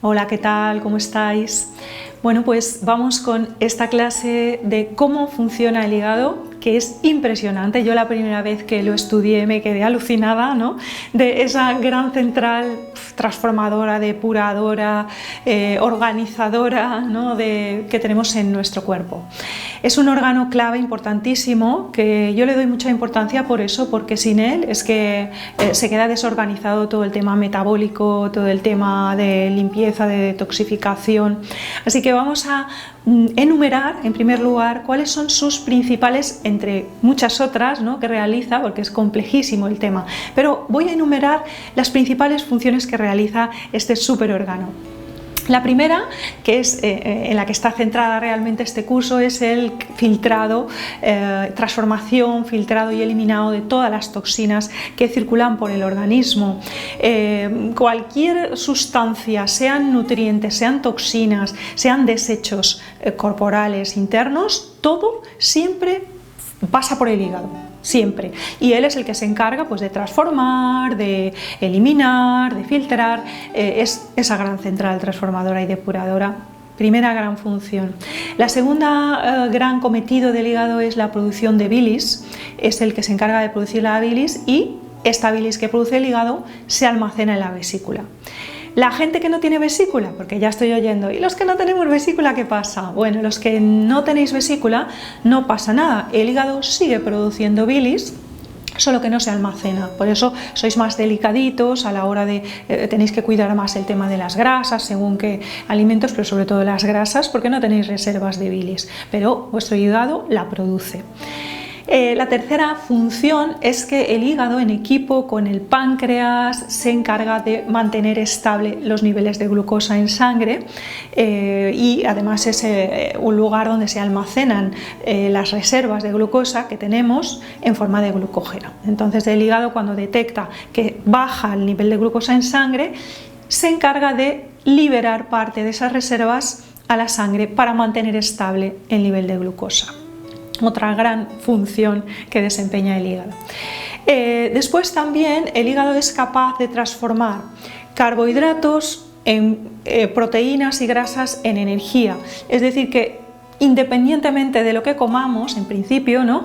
Hola, ¿qué tal? ¿Cómo estáis? Bueno, pues vamos con esta clase de cómo funciona el hígado, que es impresionante. Yo la primera vez que lo estudié me quedé alucinada, ¿no? De esa gran central transformadora, depuradora, organizadora, ¿no? que tenemos en nuestro cuerpo. Es un órgano clave importantísimo que yo le doy mucha importancia por eso, porque sin él es que se queda desorganizado todo el tema metabólico, todo el tema de limpieza, de detoxificación. Así que vamos a enumerar en primer lugar cuáles son sus principales, entre muchas otras, ¿no? que realiza, porque es complejísimo el tema, pero voy a enumerar las principales funciones que realiza este superórgano. La primera, que es en la que está centrada realmente este curso, es el filtrado, transformación, filtrado y eliminado de todas las toxinas que circulan por el organismo. Cualquier sustancia, sean nutrientes, sean toxinas, sean desechos corporales internos, todo siempre pasa por el hígado. Siempre. Y él es el que se encarga pues, de transformar, de eliminar, de filtrar. Es esa gran central transformadora y depuradora. Primera gran función. La segunda gran cometido del hígado es la producción de bilis. Es el que se encarga de producir la bilis y esta bilis que produce el hígado se almacena en la vesícula. La gente que no tiene vesícula, porque ya estoy oyendo, ¿y los que no tenemos vesícula qué pasa? Bueno, los que no tenéis vesícula no pasa nada, el hígado sigue produciendo bilis, solo que no se almacena, por eso sois más delicaditos a la hora de, tenéis que cuidar más el tema de las grasas, según qué alimentos, pero sobre todo las grasas, porque no tenéis reservas de bilis, pero vuestro hígado la produce. La tercera función es que el hígado, en equipo con el páncreas, se encarga de mantener estable los niveles de glucosa en sangre y además es un lugar donde se almacenan las reservas de glucosa que tenemos en forma de glucógeno. Entonces el hígado, cuando detecta que baja el nivel de glucosa en sangre, se encarga de liberar parte de esas reservas a la sangre para mantener estable el nivel de glucosa. Otra gran función que desempeña el hígado. Después también el hígado es capaz de transformar carbohidratos en proteínas y grasas en energía, es decir que independientemente de lo que comamos, en principio, ¿no?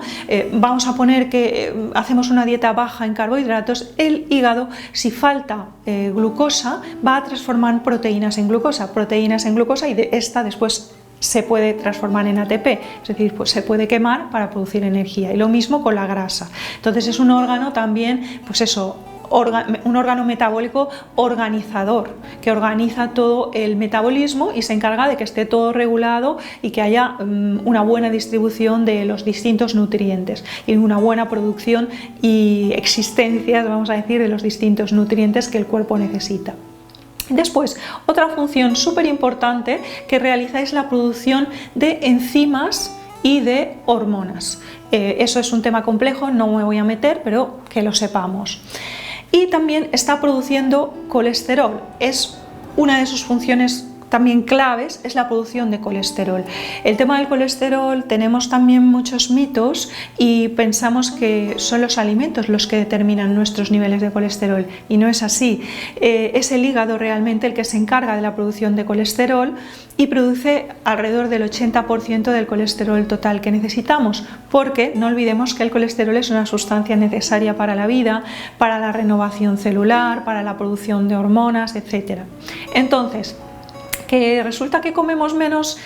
Vamos a poner que hacemos una dieta baja en carbohidratos, el hígado, si falta glucosa, va a transformar proteínas en glucosa y de esta después se puede transformar en ATP, es decir, pues se puede quemar para producir energía, y lo mismo con la grasa. Entonces es un órgano también, pues eso, un órgano metabólico organizador, que organiza todo el metabolismo y se encarga de que esté todo regulado y que haya una buena distribución de los distintos nutrientes y una buena producción y existencia, vamos a decir, de los distintos nutrientes que el cuerpo necesita. Después, otra función súper importante que realiza es la producción de enzimas y de hormonas. Eso es un tema complejo, no me voy a meter, pero que lo sepamos. Y también está produciendo colesterol, es una de sus funciones también claves, es la producción de colesterol. El tema del colesterol, tenemos también muchos mitos y pensamos que son los alimentos los que determinan nuestros niveles de colesterol, y no es así. Es el hígado realmente el que se encarga de la producción de colesterol y produce alrededor del 80% del colesterol total que necesitamos, porque no olvidemos que el colesterol es una sustancia necesaria para la vida, para la renovación celular, para la producción de hormonas, etc. Entonces, que resulta que comemos menos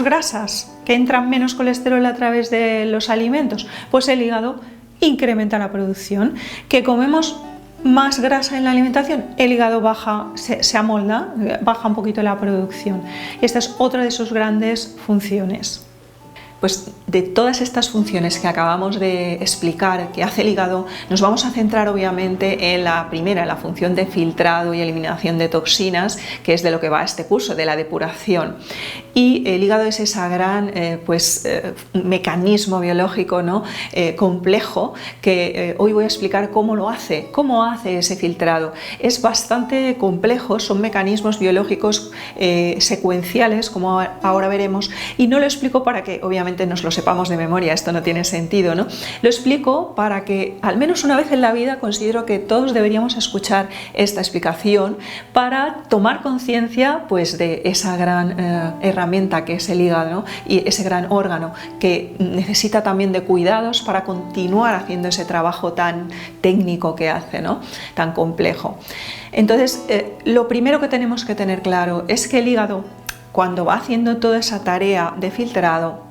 grasas, que entran menos colesterol a través de los alimentos, pues el hígado incrementa la producción. Que comemos más grasa en la alimentación, el hígado baja, se amolda, baja un poquito la producción. Y esta es otra de sus grandes funciones. Pues de todas estas funciones que acabamos de explicar que hace el hígado, nos vamos a centrar obviamente en la primera, en la función de filtrado y eliminación de toxinas, que es de lo que va este curso, de la depuración. Y el hígado es ese gran mecanismo biológico, ¿no? Complejo, que hoy voy a explicar cómo hace ese filtrado. Es bastante complejo, son mecanismos biológicos secuenciales, como ahora veremos, y no lo explico para que obviamente probablemente nos lo sepamos de memoria, esto no tiene sentido, ¿no? Lo explico para que al menos una vez en la vida considero que todos deberíamos escuchar esta explicación para tomar conciencia pues de esa gran herramienta que es el hígado, ¿no? Y ese gran órgano que necesita también de cuidados para continuar haciendo ese trabajo tan técnico que hace, ¿no? Tan complejo. Entonces, lo primero que tenemos que tener claro es que el hígado, cuando va haciendo toda esa tarea de filtrado,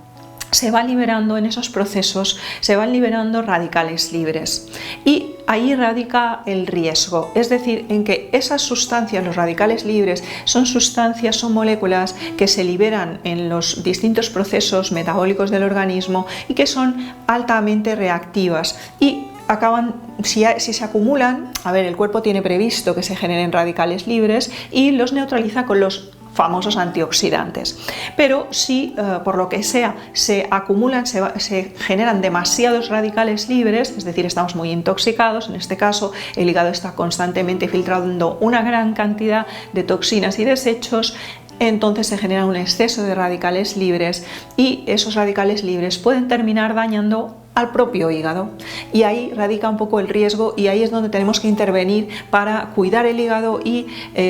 se va liberando en esos procesos, se van liberando radicales libres. Y ahí radica el riesgo, es decir, en que esas sustancias, los radicales libres, son sustancias, son moléculas que se liberan en los distintos procesos metabólicos del organismo y que son altamente reactivas y acaban, si se acumulan, el cuerpo tiene previsto que se generen radicales libres y los neutraliza con los famosos antioxidantes. Pero si por lo que sea se acumulan, se generan demasiados radicales libres, es decir, estamos muy intoxicados, en este caso el hígado está constantemente filtrando una gran cantidad de toxinas y desechos, entonces se genera un exceso de radicales libres y esos radicales libres pueden terminar dañando al propio hígado, y ahí radica un poco el riesgo y ahí es donde tenemos que intervenir para cuidar el hígado y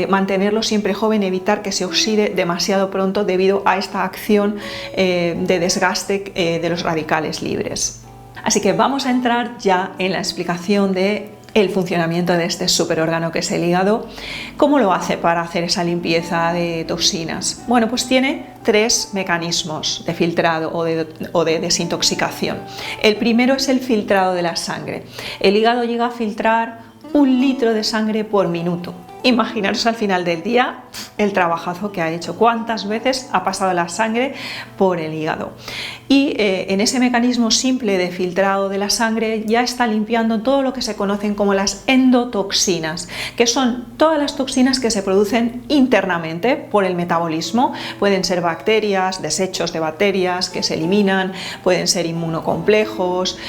mantenerlo siempre joven, evitar que se oxide demasiado pronto debido a esta acción de desgaste de los radicales libres. Así que vamos a entrar ya en la explicación de el funcionamiento de este superórgano que es el hígado. ¿Cómo lo hace para hacer esa limpieza de toxinas? Bueno, pues tiene 3 mecanismos de filtrado o de desintoxicación. El primero es el filtrado de la sangre. El hígado llega a filtrar 1 litro de sangre por minuto. Imaginaros al final del día el trabajazo que ha hecho, cuántas veces ha pasado la sangre por el hígado. Y en ese mecanismo simple de filtrado de la sangre ya está limpiando todo lo que se conocen como las endotoxinas, que son todas las toxinas que se producen internamente por el metabolismo. Pueden ser bacterias, desechos de bacterias que se eliminan, pueden ser inmunocomplejos,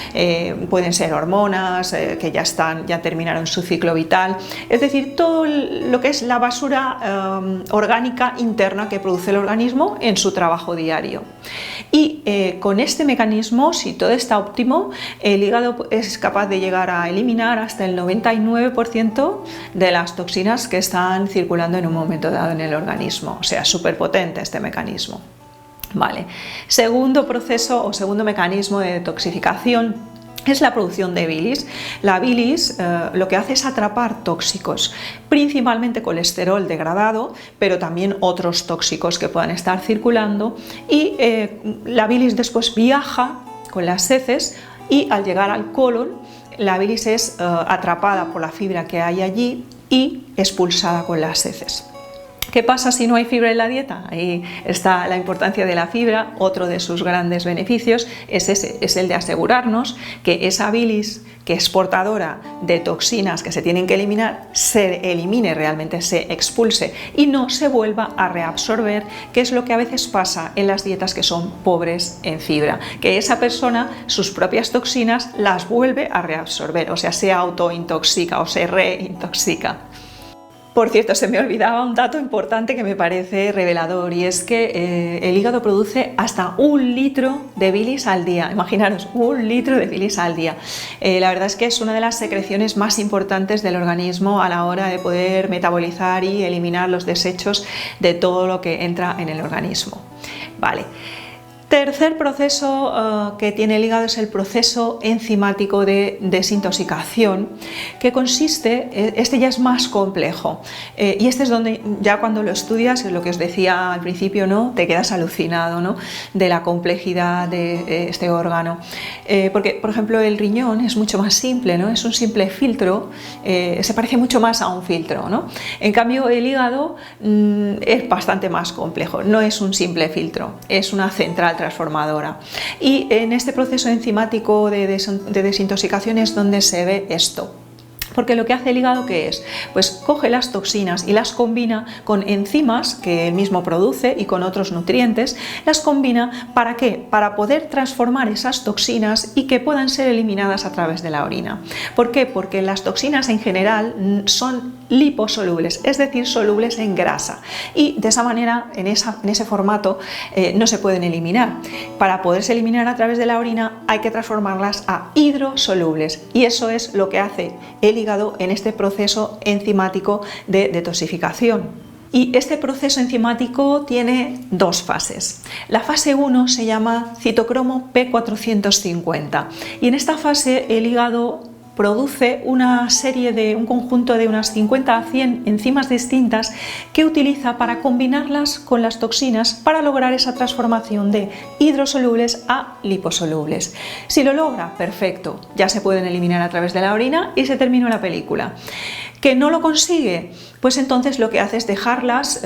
pueden ser hormonas que ya terminaron su ciclo vital, es decir, todo lo que es la basura orgánica interna que produce el organismo en su trabajo diario. Y con este mecanismo, si todo está óptimo, el hígado es capaz de llegar a eliminar hasta el 99% de las toxinas que están circulando en un momento dado en el organismo. O sea, súper potente este mecanismo. Vale. Segundo proceso o segundo mecanismo de detoxificación es la producción de bilis. La bilis lo que hace es atrapar tóxicos, principalmente colesterol degradado, pero también otros tóxicos que puedan estar circulando, y la bilis después viaja con las heces y al llegar al colon la bilis es atrapada por la fibra que hay allí y expulsada con las heces. ¿Qué pasa si no hay fibra en la dieta? Ahí está la importancia de la fibra. Otro de sus grandes beneficios es el de asegurarnos que esa bilis, que es portadora de toxinas que se tienen que eliminar, se elimine realmente, se expulse y no se vuelva a reabsorber, que es lo que a veces pasa en las dietas que son pobres en fibra, que esa persona sus propias toxinas las vuelve a reabsorber, o sea, se autointoxica o se reintoxica. Por cierto, se me olvidaba un dato importante que me parece revelador, y es que el hígado produce hasta 1 litro de bilis al día. Imaginaros, 1 litro de bilis al día. La verdad es que es una de las secreciones más importantes del organismo a la hora de poder metabolizar y eliminar los desechos de todo lo que entra en el organismo. Vale. Tercer proceso que tiene el hígado es el proceso enzimático de desintoxicación, que consiste, este ya es más complejo, y este es donde ya cuando lo estudias, es lo que os decía al principio, ¿no? Te quedas alucinado, ¿no? De la complejidad de este órgano, porque por ejemplo el riñón es mucho más simple, ¿no? Es un simple filtro, se parece mucho más a un filtro, ¿no? En cambio el hígado es bastante más complejo, no es un simple filtro, es una central transformadora, y en este proceso enzimático de desintoxicación es donde se ve esto. Porque lo que hace el hígado, ¿qué es? Pues coge las toxinas y las combina con enzimas que él mismo produce y con otros nutrientes. Las combina, ¿para qué? Para poder transformar esas toxinas y que puedan ser eliminadas a través de la orina. ¿Por qué? Porque las toxinas en general son liposolubles, es decir, solubles en grasa, y de esa manera, en ese formato, no se pueden eliminar. Para poderse eliminar a través de la orina hay que transformarlas a hidrosolubles, y eso es lo que hace el hígado en este proceso enzimático de detoxificación. Y este proceso enzimático tiene dos fases. La fase 1 se llama citocromo P450, y en esta fase el hígado produce un conjunto de unas 50 a 100 enzimas distintas que utiliza para combinarlas con las toxinas para lograr esa transformación de hidrosolubles a liposolubles. Si lo logra, perfecto, ya se pueden eliminar a través de la orina y se terminó la película. ¿Que no lo consigue? Pues entonces lo que hace es dejarlas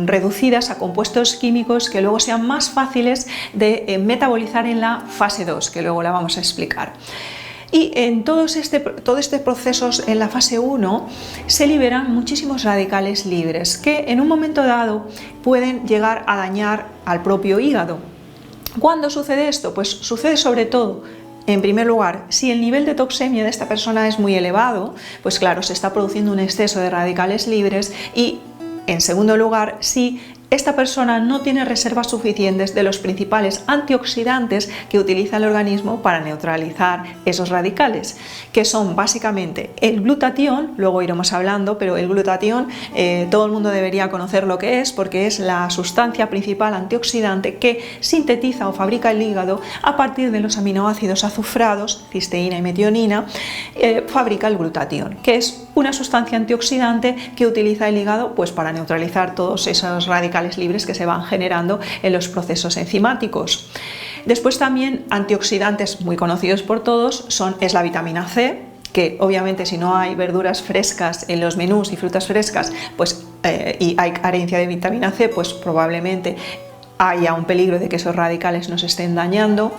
reducidas a compuestos químicos que luego sean más fáciles de metabolizar en la fase 2, que luego la vamos a explicar. Y en todo este proceso, en la fase 1, se liberan muchísimos radicales libres que en un momento dado pueden llegar a dañar al propio hígado. ¿Cuándo sucede esto? Pues sucede sobre todo, en primer lugar, si el nivel de toxemia de esta persona es muy elevado, pues claro, se está produciendo un exceso de radicales libres, y en segundo lugar, si esta persona no tiene reservas suficientes de los principales antioxidantes que utiliza el organismo para neutralizar esos radicales, que son básicamente el glutatión. Luego iremos hablando, pero el glutatión todo el mundo debería conocer lo que es, porque es la sustancia principal antioxidante que sintetiza o fabrica el hígado a partir de los aminoácidos azufrados, cisteína y metionina. Fabrica el glutatión, que es una sustancia antioxidante que utiliza el hígado pues para neutralizar todos esos radicales libres que se van generando en los procesos enzimáticos. Después también antioxidantes muy conocidos por todos es la vitamina C, que obviamente si no hay verduras frescas en los menús y frutas frescas, pues y hay carencia de vitamina C, pues probablemente haya un peligro de que esos radicales nos estén dañando.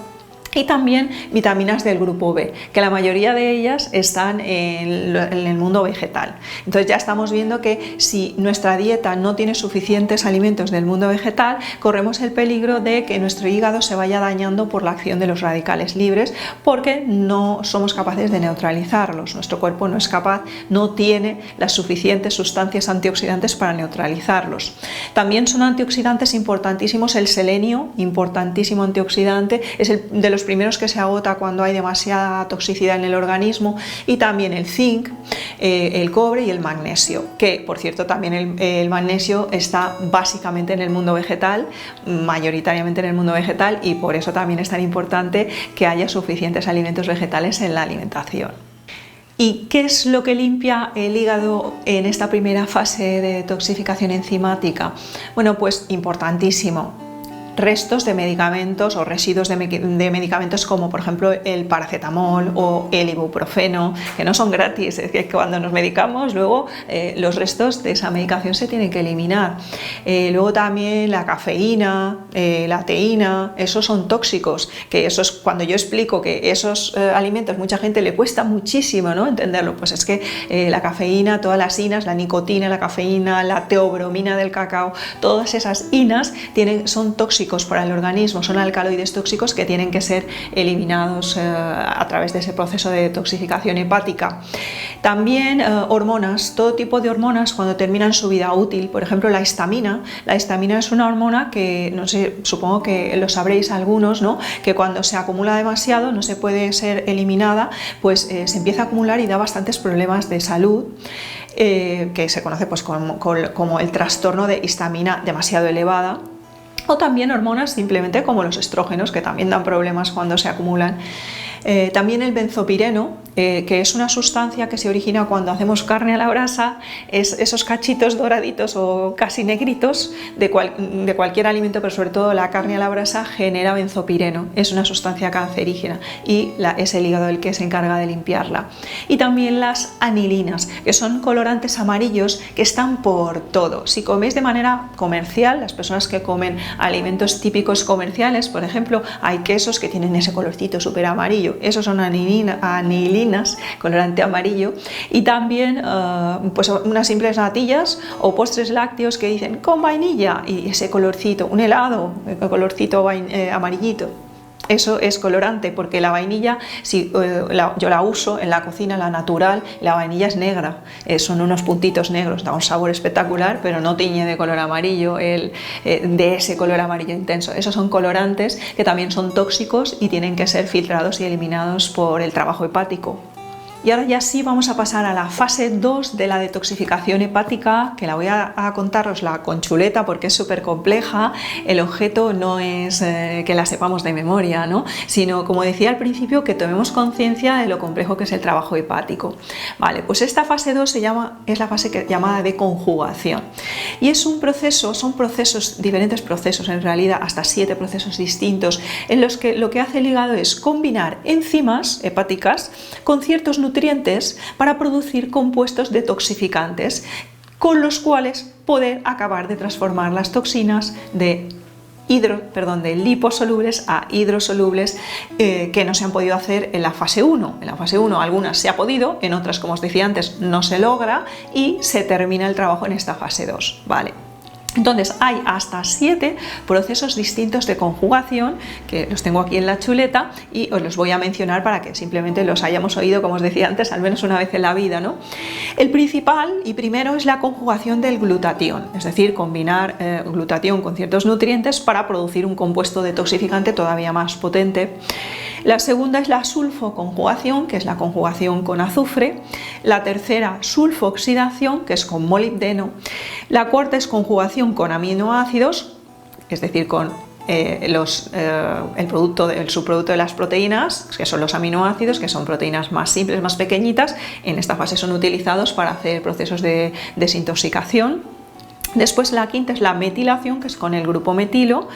Y también vitaminas del grupo B, que la mayoría de ellas están en el mundo vegetal. Entonces ya estamos viendo que si nuestra dieta no tiene suficientes alimentos del mundo vegetal, corremos el peligro de que nuestro hígado se vaya dañando por la acción de los radicales libres, porque no somos capaces de neutralizarlos. Nuestro cuerpo no es capaz, no tiene las suficientes sustancias antioxidantes para neutralizarlos. También son antioxidantes importantísimos el selenio, importantísimo antioxidante, es de los primeros que se agota cuando hay demasiada toxicidad en el organismo, y también el zinc, el cobre y el magnesio, que por cierto también el magnesio está básicamente en el mundo vegetal, mayoritariamente en el mundo vegetal, y por eso también es tan importante que haya suficientes alimentos vegetales en la alimentación. ¿Y qué es lo que limpia el hígado en esta primera fase de detoxificación enzimática? Bueno, pues importantísimo. Restos de medicamentos o residuos de medicamentos como por ejemplo el paracetamol o el ibuprofeno, que no son gratis, es que cuando nos medicamos luego los restos de esa medicación se tienen que eliminar. Luego también la cafeína, la teína, esos son tóxicos, que eso es cuando yo explico que esos alimentos mucha gente le cuesta muchísimo, ¿no?, entenderlo, pues es que la cafeína, todas las inas, la nicotina, la cafeína, la teobromina del cacao, todas esas inas son tóxicos para el organismo, son alcaloides tóxicos que tienen que ser eliminados a través de ese proceso de detoxificación hepática. También hormonas, todo tipo de hormonas cuando terminan su vida útil, por ejemplo la histamina. La histamina es una hormona que, no sé, supongo que lo sabréis algunos, ¿no?, que cuando se acumula demasiado no se puede ser eliminada, pues se empieza a acumular y da bastantes problemas de salud. Que se conoce pues como el trastorno de histamina demasiado elevada. O también hormonas simplemente como los estrógenos, que también dan problemas cuando se acumulan. También el benzopireno, que es una sustancia que se origina cuando hacemos carne a la brasa, esos cachitos doraditos o casi negritos de cualquier alimento, pero sobre todo la carne a la brasa genera benzopireno, es una sustancia cancerígena y es el hígado el que se encarga de limpiarla. Y también las anilinas, que son colorantes amarillos que están por todo. Si coméis de manera comercial, las personas que comen alimentos típicos comerciales, por ejemplo, hay quesos que tienen ese colorcito súper amarillo, esos son anilinas, colorante amarillo, y también pues unas simples natillas o postres lácteos que dicen con vainilla y ese colorcito, un helado, el colorcito amarillito, Eso es colorante, porque la vainilla, si yo la uso en la cocina, la natural, la vainilla es negra, son unos puntitos negros, da un sabor espectacular, pero no tiñe de color amarillo, de ese color amarillo intenso. Esos son colorantes que también son tóxicos y tienen que ser filtrados y eliminados por el trabajo hepático. Y ahora ya sí vamos a pasar a la fase 2 de la detoxificación hepática, que la voy a contárosla con chuleta porque es súper compleja. El objeto no es que la sepamos de memoria, ¿no? Sino, como decía al principio, que tomemos conciencia de lo complejo que es el trabajo hepático. Vale, pues esta fase 2 es la fase llamada de conjugación. Y es un proceso, son procesos, diferentes procesos, en realidad hasta 7 procesos distintos, en los que lo que hace el hígado es combinar enzimas hepáticas con ciertos nutrientes para producir compuestos detoxificantes con los cuales poder acabar de transformar las toxinas de liposolubles a hidrosolubles que no se han podido hacer en la fase 1. En la fase 1 algunas se ha podido, en otras, como os decía antes, no se logra y se termina el trabajo en esta fase 2. Vale. Entonces hay hasta 7 procesos distintos de conjugación, que los tengo aquí en la chuleta y os los voy a mencionar para que simplemente los hayamos oído, como os decía antes, al menos una vez en la vida, ¿no? El principal y primero es la conjugación del glutatión, es decir, combinar glutatión con ciertos nutrientes para producir un compuesto detoxificante todavía más potente. La segunda es la sulfoconjugación, que es la conjugación con azufre. La tercera, sulfooxidación, que es con molibdeno. La cuarta es conjugación con aminoácidos, es decir, con el subproducto de las proteínas, que son los aminoácidos, que son proteínas más simples, más pequeñitas. En esta fase son utilizados para hacer procesos de desintoxicación. Después la quinta es la metilación, que es con el grupo metilo,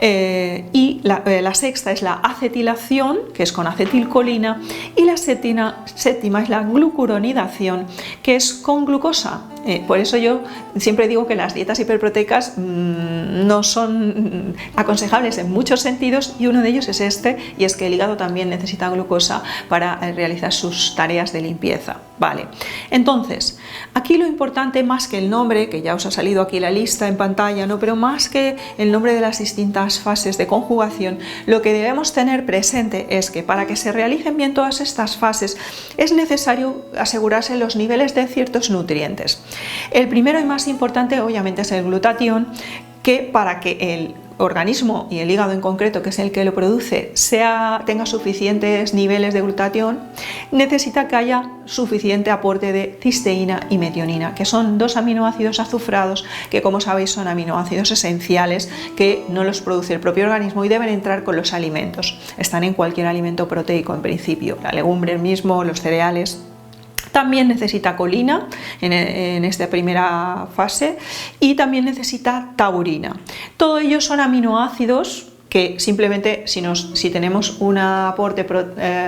y la sexta es la acetilación, que es con acetilcolina, y la séptima es la glucuronidación, que es con glucosa. Por eso yo siempre digo que las dietas hiperproteicas no son aconsejables en muchos sentidos, y uno de ellos es este, y es que el hígado también necesita glucosa para realizar sus tareas de limpieza. Vale, entonces, aquí lo importante, más que el nombre, que ya os ha salido aquí la lista en pantalla, ¿no? Pero más que el nombre de las distintas fases de conjugación, lo que debemos tener presente es que para que se realicen bien todas estas fases es necesario asegurarse los niveles de ciertos nutrientes. El primero y más importante obviamente es el glutatión, que para que el organismo y el hígado en concreto, que es el que lo produce, tenga suficientes niveles de glutatión, necesita que haya suficiente aporte de cisteína y metionina, que son 2 aminoácidos azufrados que, como sabéis, son aminoácidos esenciales que no los produce el propio organismo y deben entrar con los alimentos. Están en cualquier alimento proteico en principio, la legumbre mismo, los cereales. También necesita colina en esta primera fase y también necesita taurina. Todos ellos son aminoácidos que simplemente si tenemos un aporte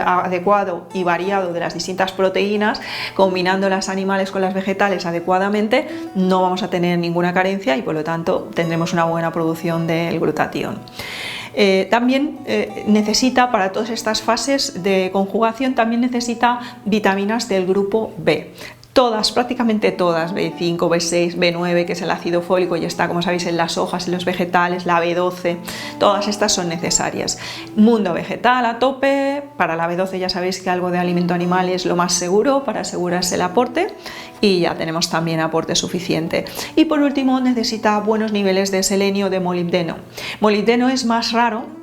adecuado y variado de las distintas proteínas, combinando las animales con las vegetales adecuadamente, no vamos a tener ninguna carencia y por lo tanto tendremos una buena producción del glutatión. También necesita, para todas estas fases de conjugación, también necesita vitaminas del grupo B. Todas, prácticamente todas, B5, B6, B9, que es el ácido fólico, y está, como sabéis, en las hojas, en los vegetales, la B12, todas estas son necesarias. Mundo vegetal a tope, para la B12 ya sabéis que algo de alimento animal es lo más seguro para asegurarse el aporte, y ya tenemos también aporte suficiente. Y por último necesita buenos niveles de selenio, de molibdeno. Molibdeno es más raro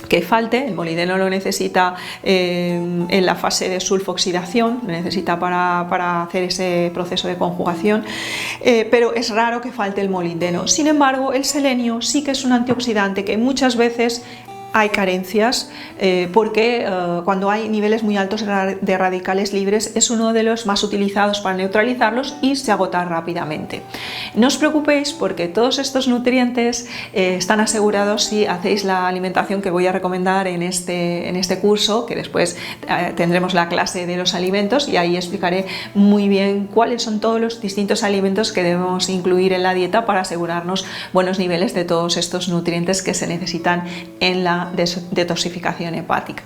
que falte, el molibdeno lo necesita en la fase de sulfooxidación, lo necesita para hacer ese proceso de conjugación, pero es raro que falte el molibdeno. Sin embargo, el selenio sí que es un antioxidante que muchas veces hay carencias porque cuando hay niveles muy altos de radicales libres es uno de los más utilizados para neutralizarlos y se agota rápidamente. No os preocupéis porque todos estos nutrientes están asegurados si hacéis la alimentación que voy a recomendar en este curso, que después tendremos la clase de los alimentos y ahí explicaré muy bien cuáles son todos los distintos alimentos que debemos incluir en la dieta para asegurarnos buenos niveles de todos estos nutrientes que se necesitan en la detoxificación hepática.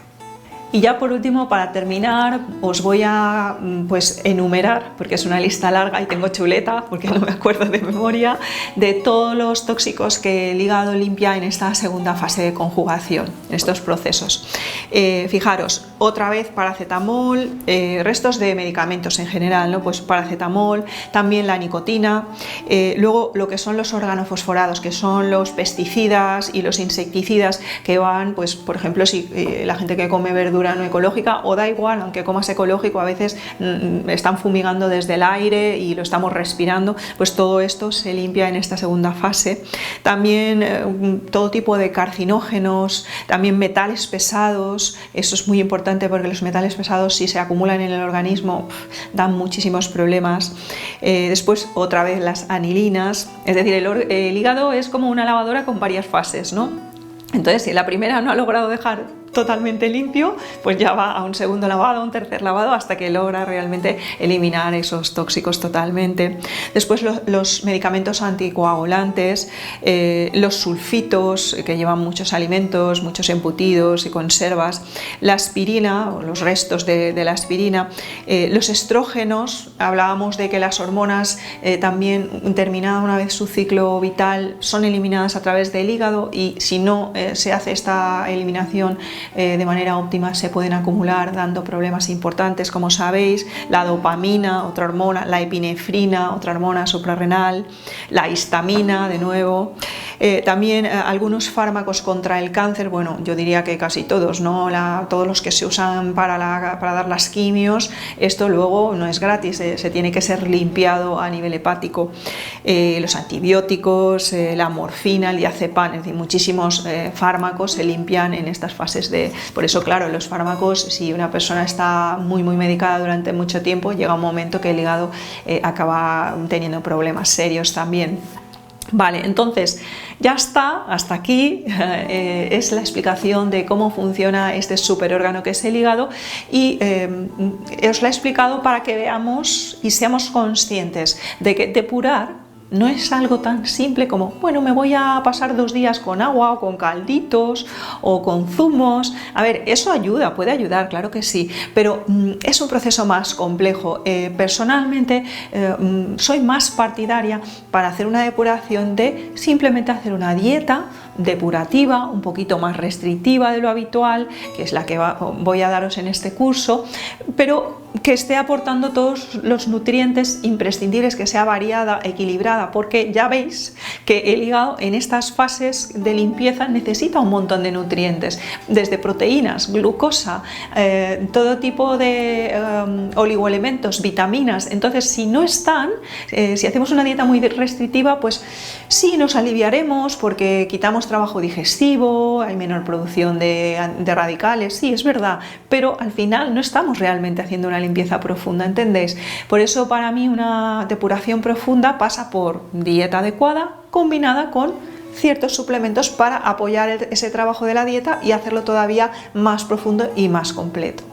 Y ya por último, para terminar, os voy a pues enumerar, porque es una lista larga y tengo chuleta, porque no me acuerdo de memoria, de todos los tóxicos que el hígado limpia en esta segunda fase de conjugación, en estos procesos. Fijaros, otra vez paracetamol, restos de medicamentos en general, ¿no? Pues paracetamol, también la nicotina, luego lo que son los organofosforados, que son los pesticidas y los insecticidas que van, pues por ejemplo, si la gente que come verdura no ecológica, o da igual, aunque comas ecológico, a veces están fumigando desde el aire y lo estamos respirando, pues todo esto se limpia en esta segunda fase. También todo tipo de carcinógenos, también metales pesados, eso es muy importante porque los metales pesados, si se acumulan en el organismo, dan muchísimos problemas. Después otra vez las anilinas, es decir, el hígado es como una lavadora con varias fases, ¿no? Entonces, si la primera no ha logrado dejar totalmente limpio, pues ya va a un segundo lavado, a un tercer lavado, hasta que logra realmente eliminar esos tóxicos totalmente. Después los medicamentos anticoagulantes, los sulfitos que llevan muchos alimentos, muchos embutidos y conservas, la aspirina o los restos de la aspirina, los estrógenos, hablábamos de que las hormonas también, terminada una vez su ciclo vital, son eliminadas a través del hígado, y si no se hace esta eliminación de manera óptima, se pueden acumular dando problemas importantes, como sabéis. La dopamina, otra hormona, la epinefrina, otra hormona suprarrenal, la histamina, de nuevo. También algunos fármacos contra el cáncer, bueno, yo diría que casi todos, ¿no? Todos los que se usan para dar las quimios, esto luego no es gratis, se tiene que ser limpiado a nivel hepático. Los antibióticos, la morfina, el diazepam, es decir, muchísimos fármacos se limpian en estas fases por eso, claro, los fármacos, si una persona está muy medicada durante mucho tiempo, llega un momento que el hígado acaba teniendo problemas serios también. Vale, entonces ya está, hasta aquí es la explicación de cómo funciona este superórgano que es el hígado, y os la he explicado para que veamos y seamos conscientes de que depurar no es algo tan simple como, bueno, me voy a pasar 2 días con agua o con calditos o con zumos. A ver, eso ayuda, puede ayudar, claro que sí, pero es un proceso más complejo. Personalmente soy más partidaria para hacer una depuración de simplemente hacer una dieta depurativa, un poquito más restrictiva de lo habitual, que es la que voy a daros en este curso, pero que esté aportando todos los nutrientes imprescindibles, que sea variada, equilibrada, porque ya veis que el hígado en estas fases de limpieza necesita un montón de nutrientes, desde proteínas, glucosa, todo tipo de oligoelementos, vitaminas. Entonces, si no están, si hacemos una dieta muy restrictiva, pues sí nos aliviaremos porque quitamos trabajo digestivo, hay menor producción de radicales, sí, es verdad, pero al final no estamos realmente haciendo una limpieza profunda, ¿entendéis? Por eso para mí una depuración profunda pasa por dieta adecuada combinada con ciertos suplementos para apoyar ese trabajo de la dieta y hacerlo todavía más profundo y más completo.